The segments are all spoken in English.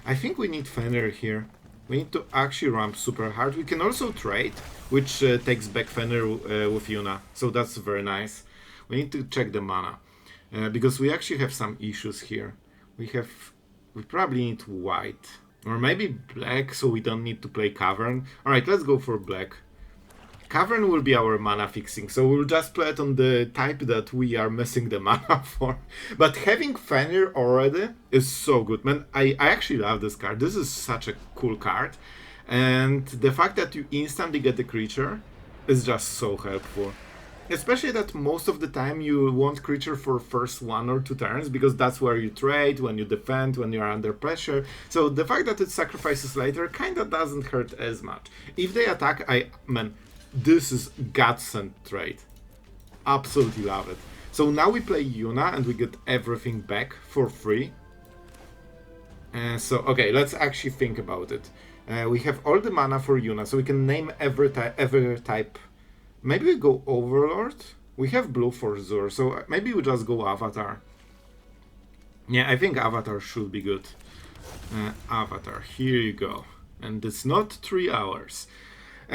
I think we need Fenrir here. We need to actually ramp super hard. We can also trade, which takes back Fenrir with Yuna. So that's very nice. We need to check the mana. Because we actually have some issues here. We probably need white. Or maybe black, so we don't need to play Cavern. Alright, let's go for black. Cavern will be our mana fixing, so we'll just play it on the type that we are missing the mana for. But having Fenrir already is so good, man. I actually love this card. This is such a cool card. And the fact that you instantly get the creature is just so helpful. Especially that most of the time you want creature for first 1 or 2 turns, because that's where you trade, when you defend, when you are under pressure. So the fact that it sacrifices later kinda doesn't hurt as much. If they attack, this is godsend trade. Absolutely love it. So now we play Yuna and we get everything back for free. Okay, let's actually think about it. We have all the mana for Yuna, so we can name every type. Maybe we go Overlord. We have blue for Zur, so maybe we just go Avatar. Yeah, I think Avatar should be good. Avatar, here you go. And it's not 3 hours.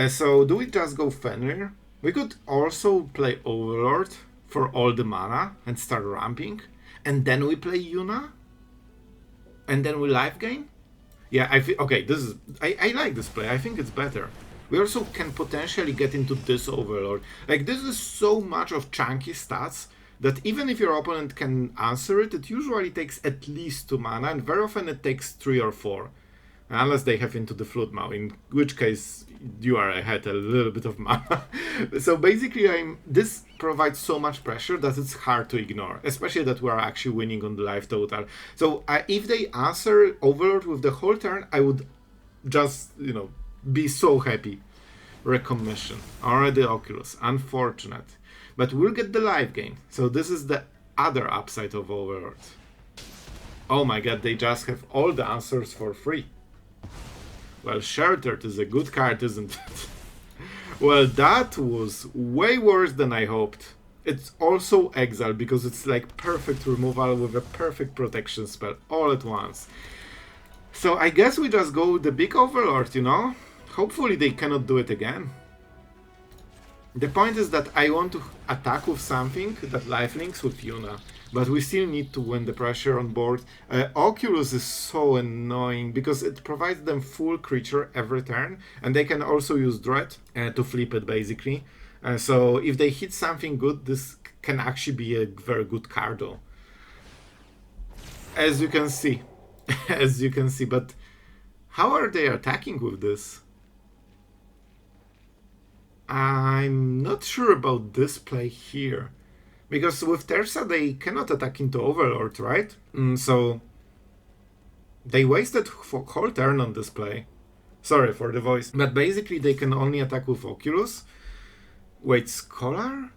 So do we just go Fenrir? We could also play Overlord for all the mana and start ramping. And then we play Yuna? And then we life gain? Yeah, okay, I like this play. I think it's better. We also can potentially get into this Overlord. Like, this is so much of chunky stats that even if your opponent can answer it, it usually takes at least 2 mana, and very often it takes 3 or 4. Unless they have into the Floodfarm, in which case you are ahead a little bit of mana. So basically, this provides so much pressure that it's hard to ignore, especially that we are actually winning on the life total. So if they answer Overlord with the whole turn, I would just, be so happy. Recommission. Already Oculus. Unfortunate. But we'll get the life gain. So this is the other upside of Overlord. Oh my god, they just have all the answers for free. Well, Sheltered is a good card, isn't it? Well, that was way worse than I hoped. It's also Exile, because it's like perfect removal with a perfect protection spell all at once. So I guess we just go with the big Overlord, Hopefully they cannot do it again. The point is that I want to attack with something that lifelinks with Yuna, but we still need to win the pressure on board. Oculus is so annoying because it provides them full creature every turn, and they can also use Dread to flip it basically. So if they hit something good, this can actually be a very good card though. As you can see. But how are they attacking with this? I'm not sure about this play here. Because with Terza they cannot attack into Overlord, right? So they wasted whole turn on this play. Sorry for the voice. But basically they can only attack with Oculus. Wait, Scholar?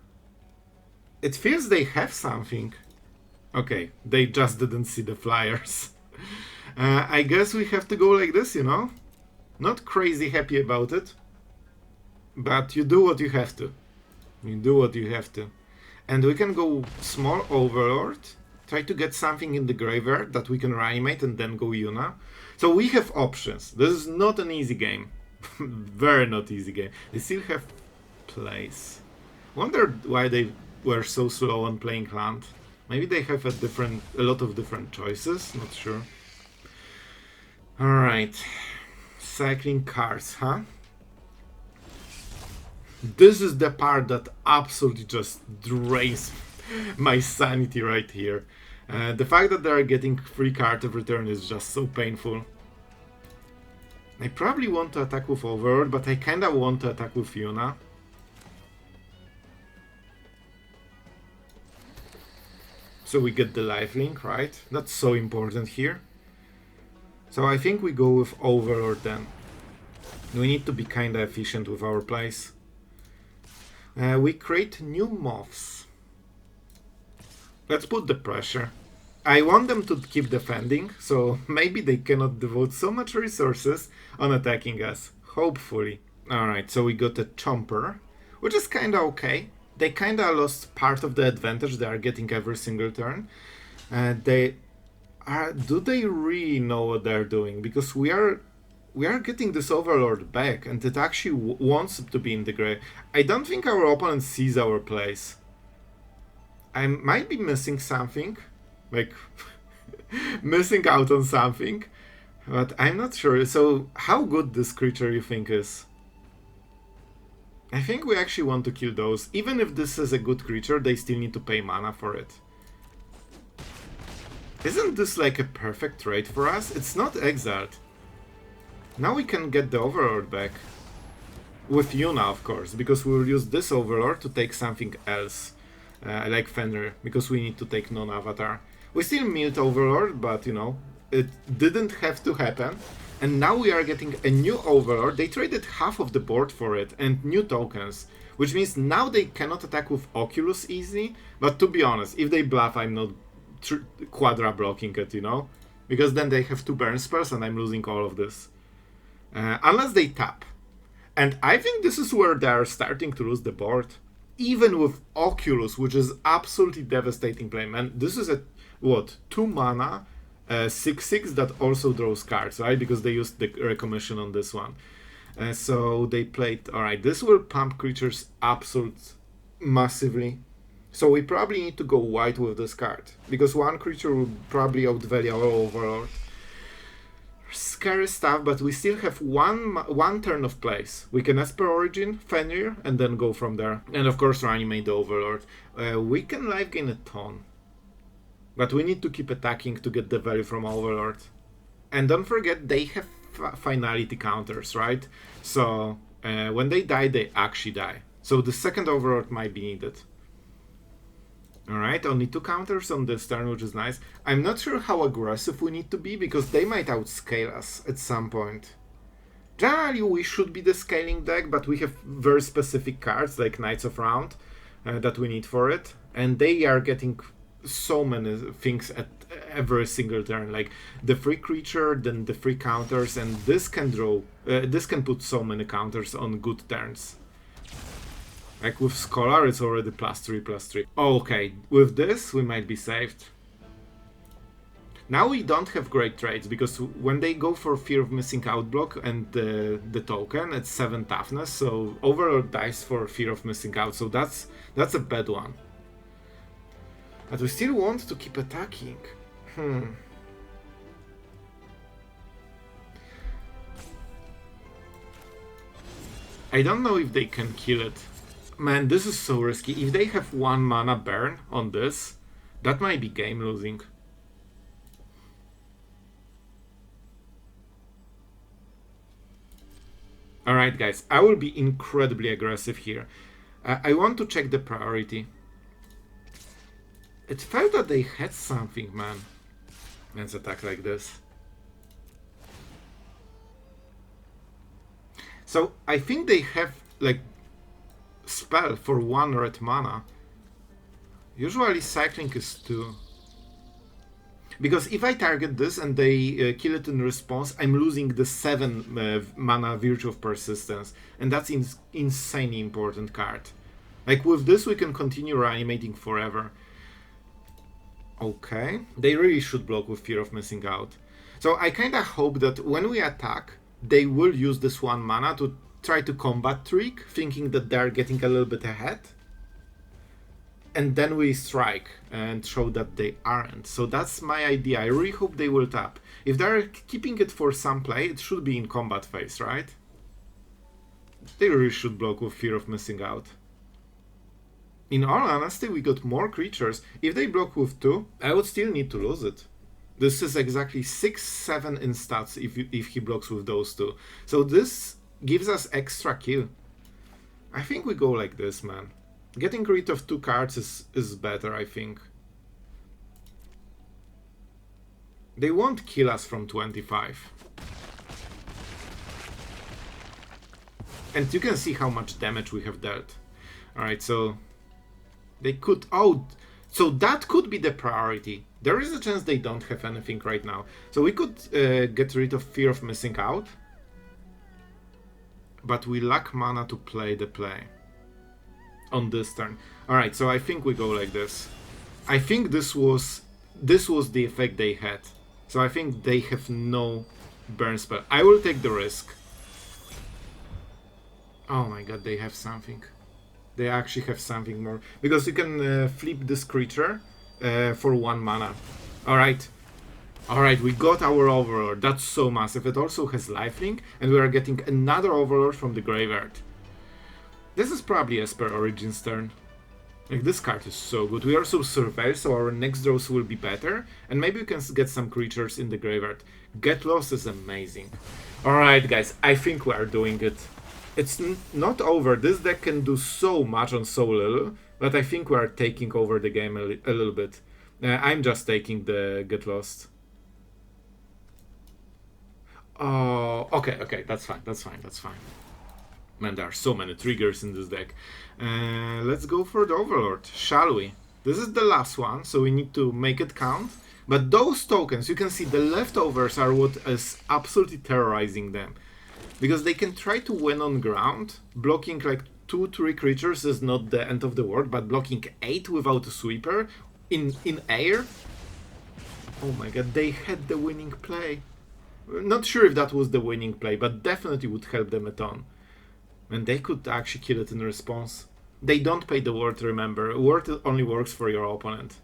It feels they have something. Okay, they just didn't see the flyers. I guess we have to go like this, Not crazy happy about it. But you do what you have to. And we can go small Overlord. Try to get something in the graveyard that we can reanimate and then go Yuna. So we have options. This is not an easy game. Very not easy game. They still have plays. Wonder why they were so slow on playing land. Maybe they have a lot of different choices. Not sure. Alright. Cycling cards, huh? This is the part that absolutely just drains my sanity right here. The fact that they are getting free card every turn is just so painful. I probably want to attack with Overlord, but I kinda want to attack with Yuna. So we get the lifelink, right? That's so important here. So I think we go with Overlord then. We need to be kinda efficient with our plays. We create new moths. Let's put the pressure. I want them to keep defending, so maybe they cannot devote so much resources on attacking us. Hopefully. Alright, so we got a Chomper, which is kinda okay. They kinda lost part of the advantage they are getting every single turn. Do they really know what they're doing? Because we are getting this Overlord back, and it actually wants to be in the grave. I don't think our opponent sees our place. I might be missing something, like missing out on something, but I'm not sure. So how good this creature you think is? I think we actually want to kill those. Even if this is a good creature, they still need to pay mana for it. Isn't this like a perfect trade for us? It's not exiled. Now we can get the Overlord back. With Yuna, of course, because we will use this Overlord to take something else. Like Fenrir, because we need to take non-avatar. We still mute Overlord, but you know, it didn't have to happen. And now we are getting a new Overlord. They traded half of the board for it and new tokens, which means now they cannot attack with Oculus easily. But to be honest, if they bluff, I'm not quadra blocking it, you know? Because then they have 2 burn spells and I'm losing all of this. Unless they tap. And I think this is where they are starting to lose the board. Even with Oculus, which is absolutely devastating play, man. This is a, what, 2 mana, 6/6 that also draws cards, right? Because they used the recommission on this one. So they played, alright, this will pump creatures absolute massively. So we probably need to go white with this card. Because one creature will probably outvalue our Overlord. Scary stuff, but we still have one turn of plays. We can Esper Origin, Fenrir, and then go from there. And of course reanimate the Overlord. We can life gain a ton. But we need to keep attacking to get the value from Overlord. And don't forget, they have finality counters, right? So when they die, they actually die. So the second Overlord might be needed. Alright, only 2 counters on this turn, which is nice. I'm not sure how aggressive we need to be, because they might outscale us at some point. Generally, we should be the scaling deck, but we have very specific cards, like Knights of Round, that we need for it. And they are getting so many things at every single turn, like the free creature, then the free counters, and this can draw, this can put so many counters on good turns. Like with Scholar, it's already +3/+3. Okay, with this, we might be saved. Now we don't have great trades, because when they go for Fear of Missing Out block and the token, it's 7 toughness, so Overlord dies for Fear of Missing Out, so that's a bad one. But we still want to keep attacking. I don't know if they can kill it. Man, this is so risky. If they have 1 mana burn on this, that might be game losing. Alright guys, I will be incredibly aggressive here. I want to check the priority. It felt that they had something, man. Let's attack like this. So I think they have like spell for 1 red mana. Usually cycling is 2. Because if I target this and they kill it in response, I'm losing the 7 mana Virtue of Persistence. And that's insanely important card. Like with this we can continue reanimating forever. Okay, they really should block with Fear of Missing Out. So I kinda hope that when we attack, they will use this 1 mana to try to combat Trick, thinking that they're getting a little bit ahead. And then we strike and show that they aren't. So that's my idea. I really hope they will tap. If they're keeping it for some play, it should be in combat phase, right? They really should block with Fear of Missing Out. In all honesty, we got more creatures. If they block with 2, I would still need to lose it. This is exactly 6/7 in stats if he blocks with those 2. So this gives us extra kill. I think we go like this, man. Getting rid of 2 cards is better, I think. They won't kill us from 25. And you can see how much damage we have dealt. Alright, so they could... Oh, so that could be the priority. There is a chance they don't have anything right now. So we could get rid of Fear of Missing Out. But we lack mana to play the play on this turn. Alright, so I think we go like this. I think this was this was the effect they had. So I think they have no burn spell. I will take the risk. Oh my god, they have something. They actually have something more. Because you can flip this creature for 1 mana. Alright. Alright, we got our Overlord. That's so massive. It also has lifelink. And we are getting another Overlord from the graveyard. This is probably Esper Origins turn. Like, this card is so good. We also surveil, so our next draws will be better. And maybe we can get some creatures in the graveyard. Get Lost is amazing. Alright, guys. I think we are doing it. It's not over. This deck can do so much on so little. But I think we are taking over the game a little bit. I'm just taking the Get Lost. Oh, okay. That's fine. Man, there are so many triggers in this deck. Let's go for the Overlord, shall we? This is the last one, so we need to make it count. But those tokens, you can see the leftovers are what is absolutely terrorizing them. Because they can try to win on ground. Blocking like 2-3 creatures is not the end of the world, but blocking 8 without a sweeper in air? Oh my god, they had the winning play. Not sure if that was the winning play, but definitely would help them a ton. And they could actually kill it in response. They don't pay the word, remember. Word only works for your opponent.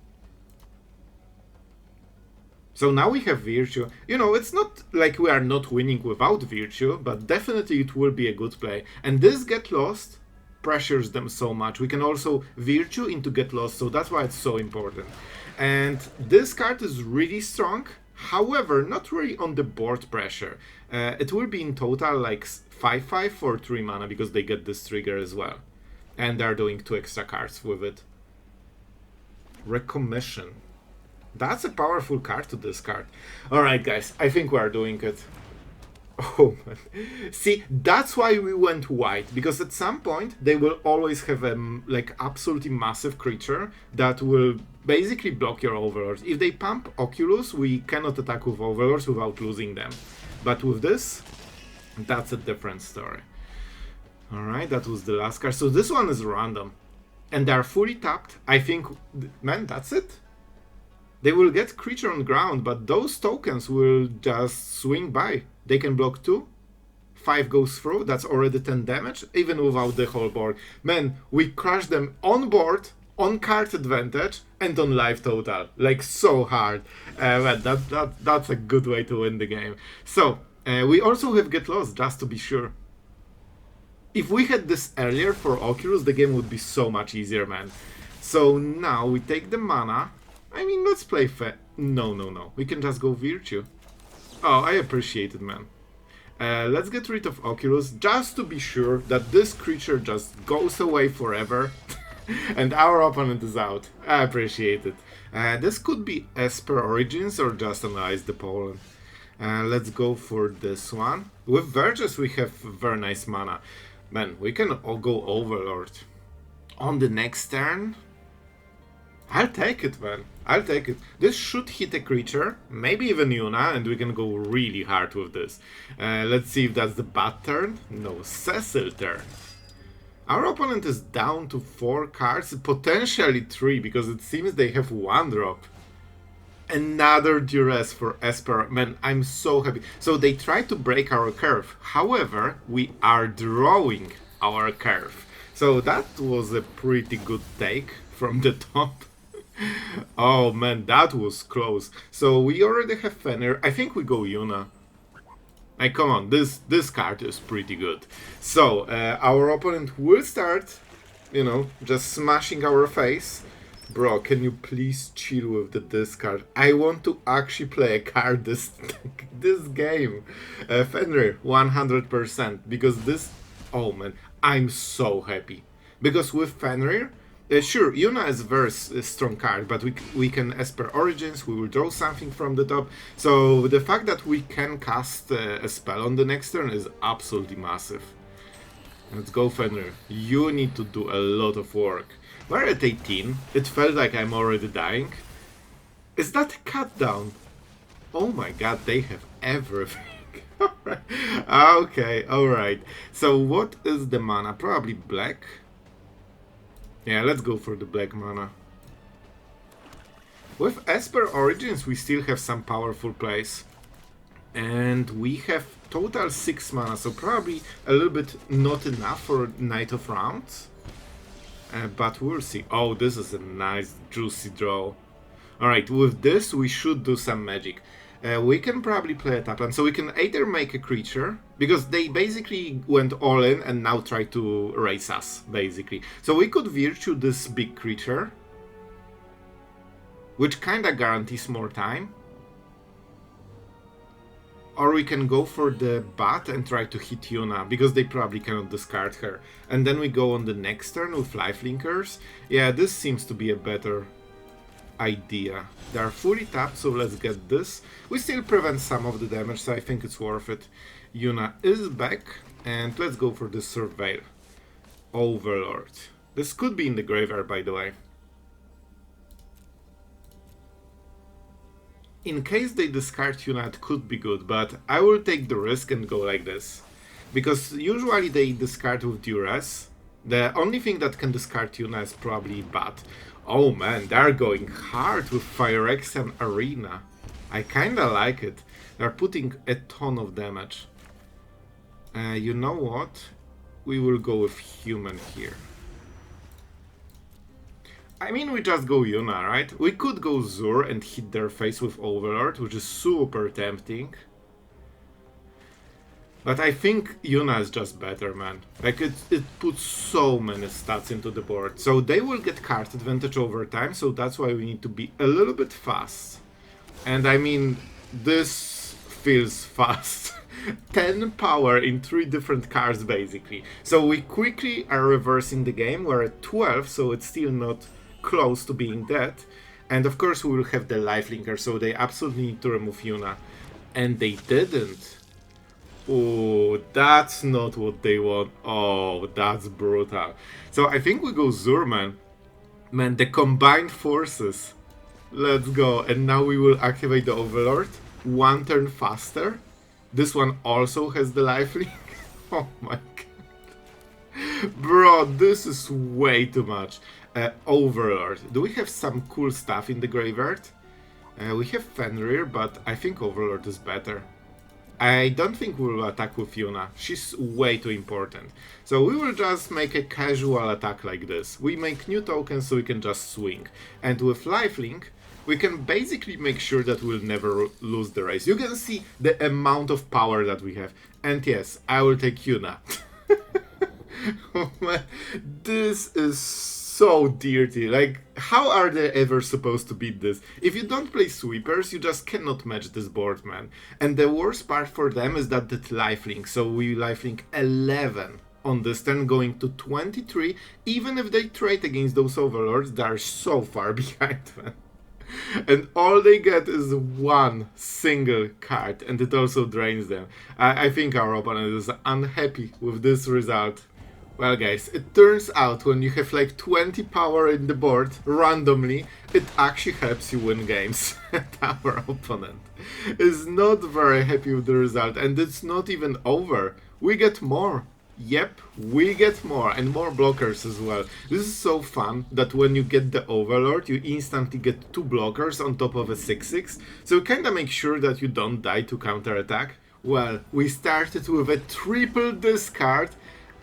So now we have Virtue. You know, it's not like we are not winning without Virtue, but definitely it will be a good play. And this Get Lost pressures them so much. We can also Virtue into Get Lost, so that's why it's so important. And this card is really strong. However, not really on the board pressure. It will be in total like 5/5 for 3 mana because they get this trigger as well. And they're doing 2 extra cards with it. Recommission. That's a powerful card to discard. Alright guys, I think we are doing it. Oh man. See, that's why we went white. Because at some point they will always have a like absolutely massive creature that will basically block your Overlords. If they pump Oculus, we cannot attack with Overlords without losing them. But with this, that's a different story. Alright, that was the last card. So this one is random. And they are fully tapped. I think, man, that's it. They will get creature on ground, but those tokens will just swing by. They can block 2. 5 goes through, that's already 10 damage, even without the whole board. Man, we crush them on board, on card advantage, and on life total. Like, so hard. Man, that's a good way to win the game. So, we also have Get Lost, just to be sure. If we had this earlier for Oculus, the game would be so much easier, man. So now we take the mana. I mean, let's play No. We can just go Virtue. Oh, I appreciate it, man. Let's get rid of Oculus, just to be sure that this creature just goes away forever. And our opponent is out. I appreciate it. This could be Esper Origins or just Analyze the Pollen. Let's go for this one. With Verges we have very nice mana. Man, we can all go Overlord. On the next turn... I'll take it, man. I'll take it. This should hit a creature, maybe even Yuna, and we can go really hard with this. Let's see if that's the bad turn. No, Cecil turn. Our opponent is down to 4 cards, potentially 3, because it seems they have 1 drop. Another duress for Esper. Man, I'm so happy. So they tried to break our curve. However, we are drawing our curve. So that was a pretty good take from the top. Oh man, that was close. So we already have Fenrir. I think we go Yuna. Like, come on, this card is pretty good. So our opponent will start, you know, just smashing our face. Bro, can you please chill with the discard? I want to actually play a card this game. Fenrir, 100%. Because this... Oh man, I'm so happy. Because with Fenrir... sure, Yuna is a very strong card, but we can Esper Origins, we will draw something from the top. So the fact that we can cast a spell on the next turn is absolutely massive. Let's go, Fenrir. You need to do a lot of work. We're at 18. It felt like I'm already dying. Is that a cut down? Oh my god, they have everything. Alright. Okay, alright. So what is the mana? Probably black. Yeah, let's go for the black mana. With Esper Origins we still have some powerful plays. And we have total 6 mana, so probably a little bit not enough for Night of Rounds. But we'll see. Oh, this is a nice juicy draw. Alright, with this we should do some magic. We can probably play a tapland, so we can either make a creature, because they basically went all in and now try to race us, basically. So we could virtue this big creature, which kinda guarantees more time. Or we can go for the bat and try to hit Yuna, because they probably cannot discard her. And then we go on the next turn with lifelinkers. Yeah, this seems to be a better idea. They are fully tapped, so let's get this. We still prevent some of the damage, so I think it's worth it. Yuna is back, and let's go for the Surveil. Overlord. This could be in the graveyard, by the way. In case they discard Yuna, it could be good, but I will take the risk and go like this. Because usually they discard with Duress. The only thing that can discard Yuna is probably Bat. Oh man, they're going hard with Phyrexian Arena. I kinda like it. They're putting a ton of damage. You know what? We will go with human here. I mean, we just go Yuna, right? We could go Zur and hit their face with Overlord, which is super tempting. But I think Yuna is just better, man. Like, it puts so many stats into the board. So they will get card advantage over time, so that's why we need to be a little bit fast. And I mean, this feels fast. 10 power in 3 different cards, basically. So we quickly are reversing the game. We're at 12, so it's still not close to being dead. And of course we will have the lifelinker, so they absolutely need to remove Yuna. And they didn't. Oh, that's not what they want. Oh, that's brutal. So I think we go Zur, man. Man, the combined forces. Let's go. And now we will activate the Overlord. 1 turn faster. This one also has the lifelink. Oh my god. Bro, this is way too much. Overlord. Do we have some cool stuff in the graveyard? We have Fenrir, but I think Overlord is better. I don't think we'll attack with Yuna. She's way too important. So we will just make a casual attack like this. We make new tokens so we can just swing. And with lifelink, we can basically make sure that we'll never lose the race. You can see the amount of power that we have. And yes, I will take Yuna. Oh man, this is so dirty. Like, how are they ever supposed to beat this? If you don't play sweepers, you just cannot match this board, man. And the worst part for them is that lifelink. So we lifelink 11 on this turn, going to 23. Even if they trade against those overlords, they are so far behind, man. And all they get is 1 single card, and it also drains them. I think our opponent is unhappy with this result. Well guys, it turns out when you have like 20 power in the board randomly, it actually helps you win games. Our opponent is not very happy with the result, and it's not even over. We get more. Yep, we get more, and more blockers as well. This is so fun that when you get the Overlord, you instantly get 2 blockers on top of a 6/6, so you kinda make sure that you don't die to counterattack. Well, we started with a triple discard,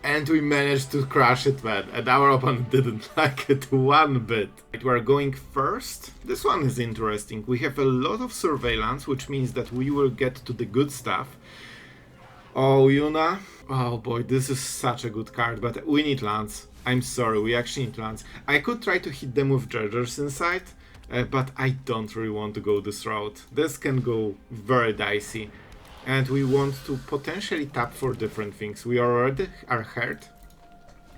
and we managed to crush it, man, and our opponent didn't like it one bit. We're going first. This one is interesting. We have a lot of surveillance, which means that we will get to the good stuff. Oh, Yuna. Oh boy, this is such a good card, but we need lands. I'm sorry, we actually need lands. I could try to hit them with Dredgers inside, but I don't really want to go this route. This can go very dicey. And we want to potentially tap for different things. We already are hurt.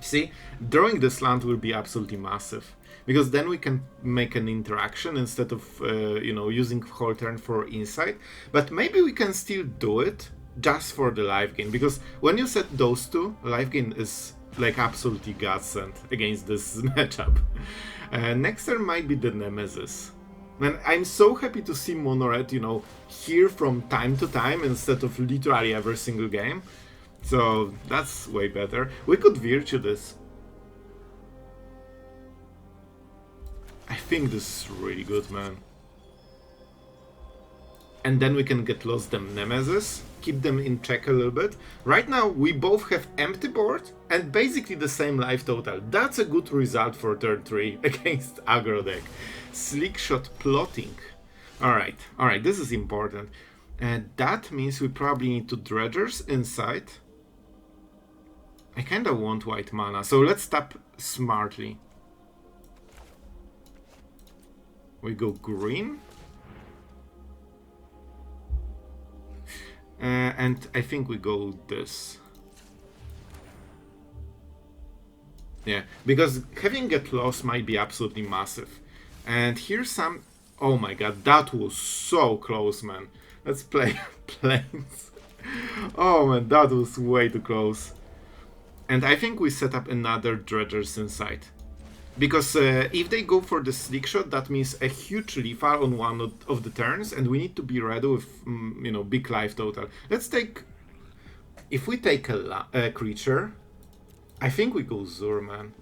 See, drawing this land will be absolutely massive. Because then we can make an interaction instead of, using whole turn for insight. But maybe we can still do it just for the life gain. Because when you set those two, life gain is like absolutely godsend against this matchup. Next turn might be the Nemesis. Man, I'm so happy to see Mono Red, here from time to time instead of literally every single game. So that's way better. We could virtue this. I think this is really good, man. And then we can get lost them Nemesis, keep them in check a little bit. Right now, we both have empty board and basically the same life total. That's a good result for turn 3 against aggro deck. Slickshot plotting. Alright, this is important. And that means we probably need to Dredgers inside. I kinda want white mana, so let's tap smartly. We go green. And I think we go this. Yeah, because having Get Lost might be absolutely massive. And here's some... Oh my god, that was so close, man. Let's play Plains. Oh man, that was way too close. And I think we set up another Dredgers inside. Because if they go for the slick shot, that means a huge lethal on one of the turns, and we need to be ready with, you know, big life total. Let's take... If we take a creature, I think we go Zur, man.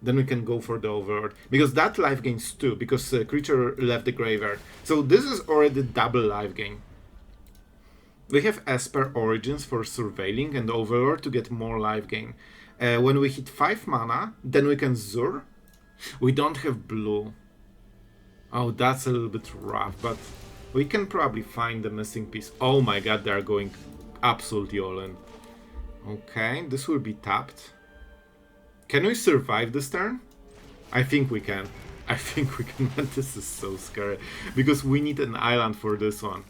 Then we can go for the Overlord. Because that life gains 2, because creature left the graveyard. So this is already double life gain. We have Esper Origins for surveilling and Overlord to get more life gain. When we hit 5 mana, then we can Zur. We don't have blue. Oh, that's a little bit rough, but we can probably find the missing piece. Oh my god, they're going absolutely all in. Okay, this will be tapped. Can we survive this turn? I think we can. I think we can. This is so scary. Because we need an island for this one.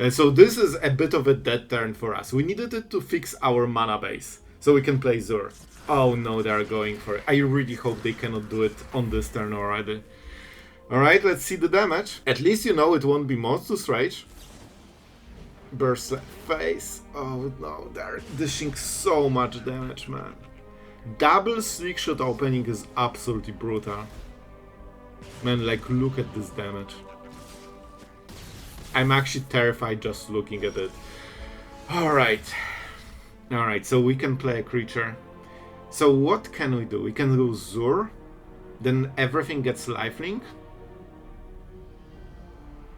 So this is a bit of a dead turn for us. We needed it to fix our mana base. So we can play Zur. Oh no, they're going for it. I really hope they cannot do it on this turn already. Alright, let's see the damage. At least you know it won't be Monstrous Rage. Burst face. Oh no, they're dishing so much damage, man. Double slick shot opening is absolutely brutal. Man, like, look at this damage. I'm actually terrified just looking at it. Alright. Alright, so we can play a creature. So what can we do? We can go Zur. Then everything gets lifelink.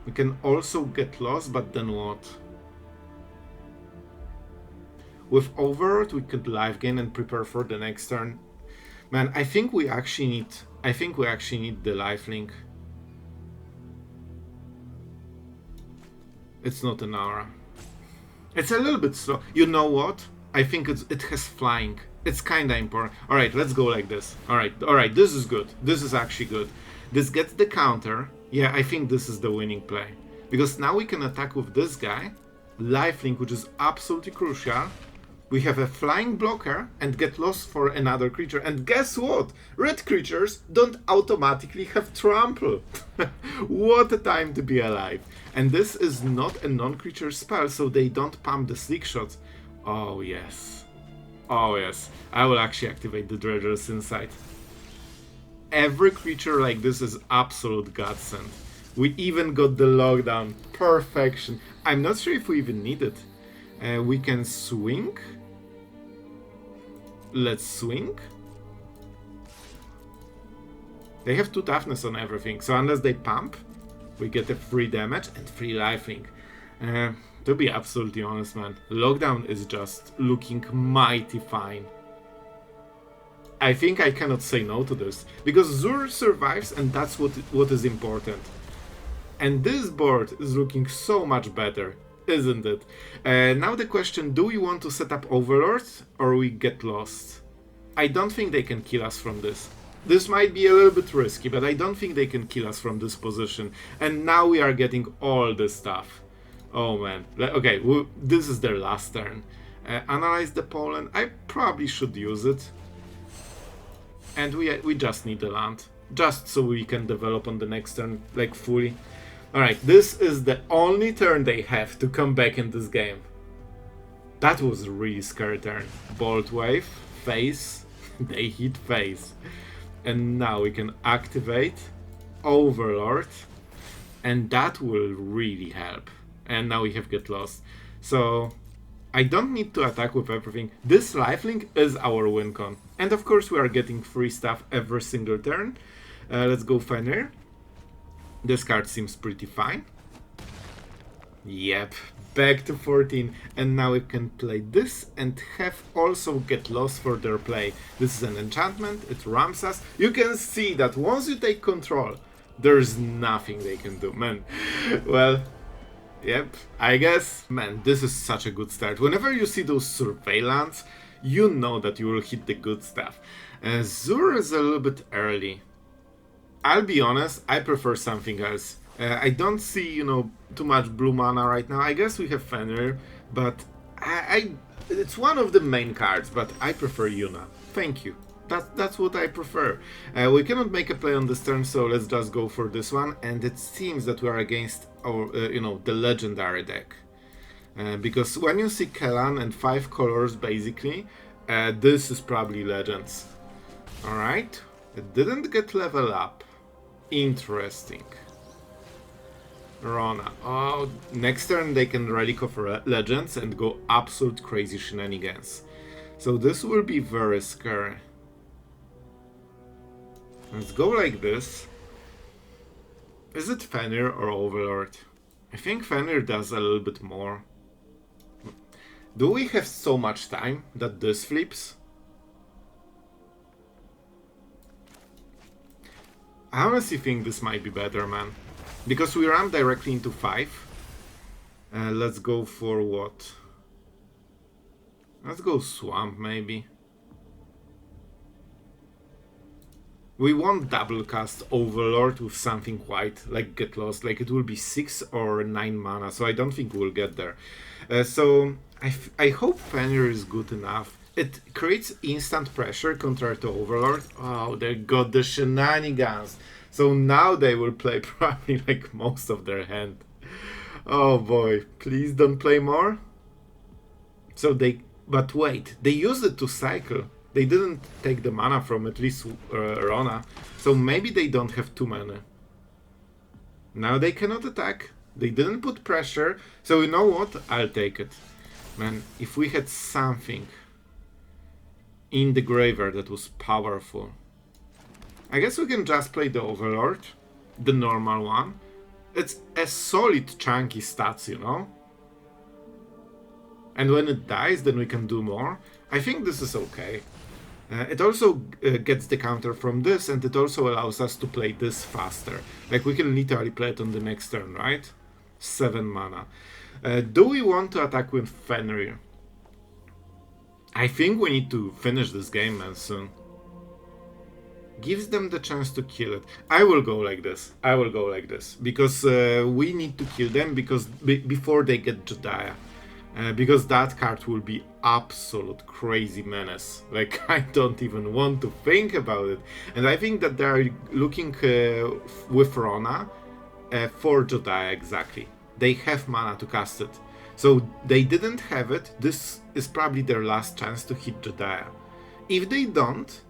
We can also get lost, but then what? With Overlord, we could life gain and prepare for the next turn. Man, I think we actually need the lifelink. It's not an aura. It's a little bit slow. You know what? I think it has flying. It's kinda important. Alright, let's go like this. Alright, this is good. This is actually good. This gets the counter. Yeah, I think this is the winning play. Because now we can attack with this guy. Lifelink, which is absolutely crucial. We have a flying blocker and get lost for another creature. And guess what? Red creatures don't automatically have trample. What a time to be alive. And this is not a non-creature spell, so they don't pump the slick shots. Oh yes. Oh yes. I will actually activate the Dredgers inside. Every creature like this is absolute godsend. We even got the lockdown. Perfection. I'm not sure if we even need it. We can swing. Let's swing. They have 2 toughness on everything, so unless they pump, we get a free damage and free lifelink. To be absolutely honest, man, lockdown is just looking mighty fine. I think I cannot say no to this, because Zur survives and that's what is important. And this board is looking so much better, isn't it? Now the question, do we want to set up Overlord or we get lost? I don't think they can kill us from this. This might be a little bit risky, but I don't think they can kill us from this position. And now we are getting all this stuff. Oh man. Okay, this is their last turn. Analyze the Pollen. I probably should use it. And we just need the land. Just so we can develop on the next turn, like, fully. Alright, this is the only turn they have to come back in this game. That was a really scary turn. Bolt Wave, face, they hit face. And now we can activate Overlord, and that will really help. And now we have Get Lost. So, I don't need to attack with everything. This lifelink is our win con. And of course we are getting free stuff every single turn. Let's go Fenrir. This card seems pretty fine. Yep, back to 14, and now we can play this and have also get lost for their play. This is an enchantment, it ramps us. You can see that once you take control, there's nothing they can do, man. Well, yep, I guess, man, this is such a good start. Whenever you see those surveillance, you know that you will hit the good stuff. Zur is a little bit early. I'll be honest, I prefer something else. I don't see, you know, too much blue mana right now. I guess we have Fenrir, but it's one of the main cards, but I prefer Yuna. Thank you. That's what I prefer. We cannot make a play on this turn, so let's just go for this one. And it seems that we are against our, you know, the legendary deck. Because when you see Kellan and 5 colors, basically, this is probably Legends. Alright, it didn't get level up. Interesting. Rona. Oh, next turn they can Relic of Legends and go absolute crazy shenanigans. So this will be very scary. Let's go like this. Is it Fenrir or Overlord? I think Fenrir does a little bit more. Do we have so much time that this flips? I honestly think this might be better, man. Because we ran directly into 5. Let's go for what? Let's go Swamp, maybe. We won't double cast Overlord with something white, like Get Lost. Like, it will be 6 or 9 mana, so I don't think we'll get there. So, I hope Fenrir is good enough. It creates instant pressure compared to Overlord. Oh, they got the shenanigans. So now they will play probably like most of their hand. Oh boy, please don't play more. So but wait, they used it to cycle. They didn't take the mana from at least Rona. So maybe they don't have 2 mana. Now they cannot attack. They didn't put pressure. So you know what? I'll take it. Man, if we had something in the graveyard that was powerful. I guess we can just play the Overlord, the normal one. It's a solid chunky stats, you know? And when it dies, then we can do more. I think this is okay. It also gets the counter from this, and it also allows us to play this faster. Like, we can literally play it on the next turn, right? 7 mana. Do we want to attack with Fenrir? I think we need to finish this game, man, soon. Gives them the chance to kill it. I will go like this. I will go like this. Because we need to kill them because before they get Jediah. Because that card will be absolute crazy menace. Like, I don't even want to think about it. And I think that they are looking with Rona for Jediah exactly. They have mana to cast it. So they didn't have it. This is probably their last chance to hit Jediah. If they don't...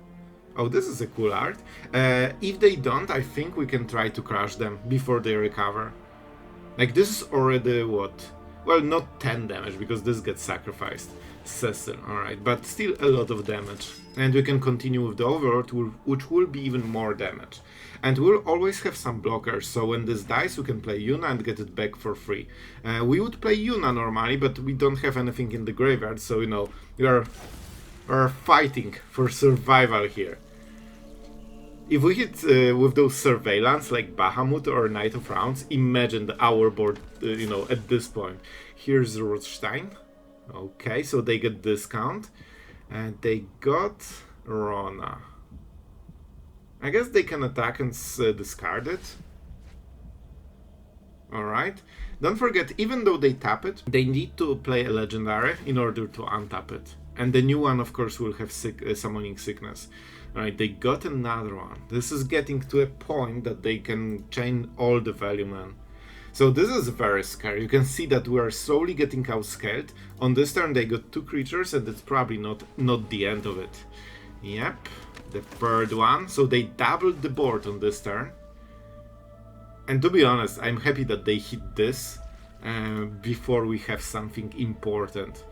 Oh, this is a cool art. If they don't, I think we can try to crush them before they recover. Like, this is already what? Well, not 10 damage, because this gets sacrificed. Cecil, alright, but still a lot of damage. And we can continue with the Overlord, which will be even more damage. And we'll always have some blockers, so when this dies, we can play Yuna and get it back for free. We would play Yuna normally, but we don't have anything in the graveyard, so, you know, we're fighting for survival here. If we hit with those surveillance like Bahamut or Knight of Rounds, imagine our board, you know, at this point. Here's Rothstein. Okay, so they get discount. And they got Rona. I guess they can attack and discard it. Alright. Don't forget, even though they tap it, they need to play a legendary in order to untap it. And the new one, of course, will have Summoning Sickness. Alright, they got another one. This is getting to a point that they can chain all the value, man. So this is very scary. You can see that we are slowly getting outscaled. On this turn they got 2 creatures and it's probably not the end of it. Yep, the third one. So they doubled the board on this turn. And to be honest, I'm happy that they hit this before we have something important.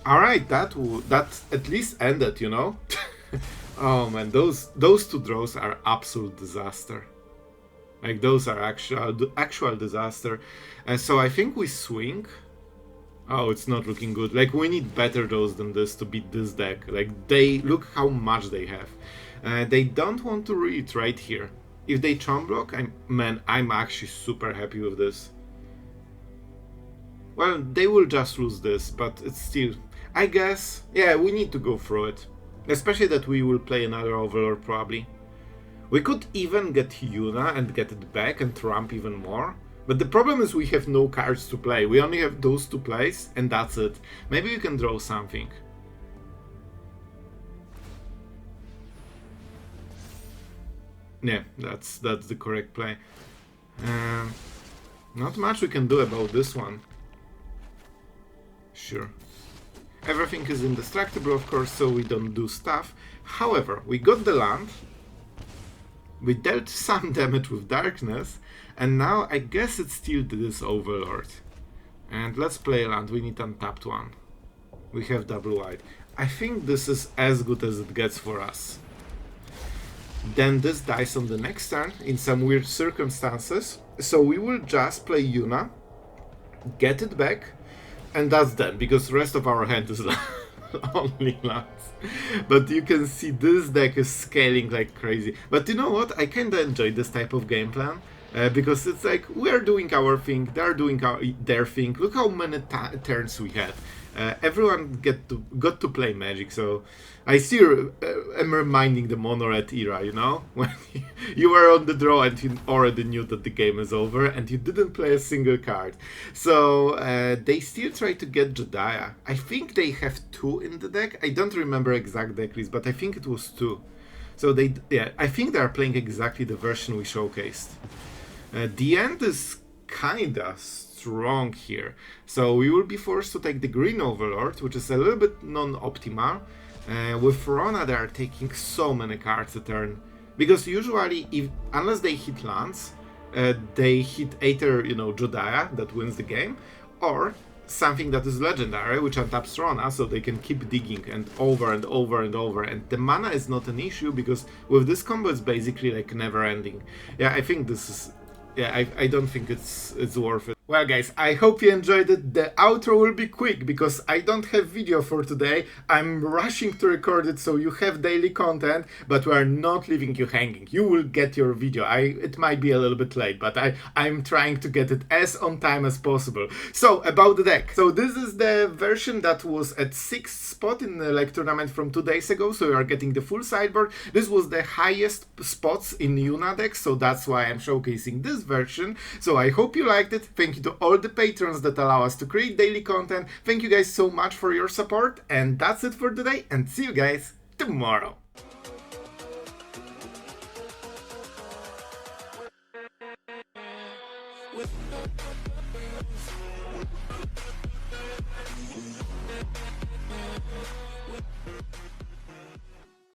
Alright, that at least ended, you know? Oh man, those two draws are absolute disaster. Like those are actual disaster. So I think we swing. Oh, it's not looking good. Like we need better draws than this to beat this deck. Like they look how much they have. They don't want to read right here. If they chomp block, I'm actually super happy with this. Well, they will just lose this, but it's still, I guess, yeah, we need to go through it. Especially that we will play another Overlord probably. We could even get Yuna and get it back and ramp even more. But the problem is we have no cards to play. We only have those two plays and that's it. Maybe we can draw something. Yeah, that's the correct play. Not much we can do about this one. Sure. Everything is indestructible, of course, so we don't do stuff. However, we got the land. We dealt some damage with darkness, and now I guess it's still this Overlord. And let's play land. We need untapped one. We have double white. I think this is as good as it gets for us. Then this dies on the next turn in some weird circumstances. So we will just play Yuna, get it back, and that's done, because the rest of our hand is only lands. But you can see this deck is scaling like crazy. But you know what? I kinda enjoy this type of game plan. Because it's like, we're doing our thing, they're doing their thing. Look how many turns we had. Everyone got to play Magic, so I still am reminding the Monored era, you know? When you were on the draw and you already knew that the game is over and you didn't play a single card. So they still try to get Jediah. I think they have 2 in the deck. I don't remember exact deck list, but I think it was 2. So I think they are playing exactly the version we showcased. The end is kinda strong here. So we will be forced to take the green Overlord, which is a little bit non-optimal. With Rona they are taking so many cards a turn. Because usually, unless they hit lands, they hit either, Jodiah, that wins the game, or something that is legendary, which untaps Rona, so they can keep digging and over and over and over. And the mana is not an issue, because with this combo it's basically like never ending. Yeah, I think this is... Yeah, I don't think it's worth it. Well guys, I hope you enjoyed it. The outro will be quick because I don't have video for today. I'm rushing to record it so you have daily content, but we are not leaving you hanging. You will get your video. It might be a little bit late, but I'm trying to get it as on time as possible. So, about the deck. So this is the version that was at 6th spot in the tournament from 2 days ago, so you are getting the full sideboard. This was the highest spots in Yuna deck, so that's why I'm showcasing this version. So I hope you liked it. Thank you to all the patrons that allow us to create daily content. Thank you guys so much for your support, and that's it for today, and see you guys tomorrow.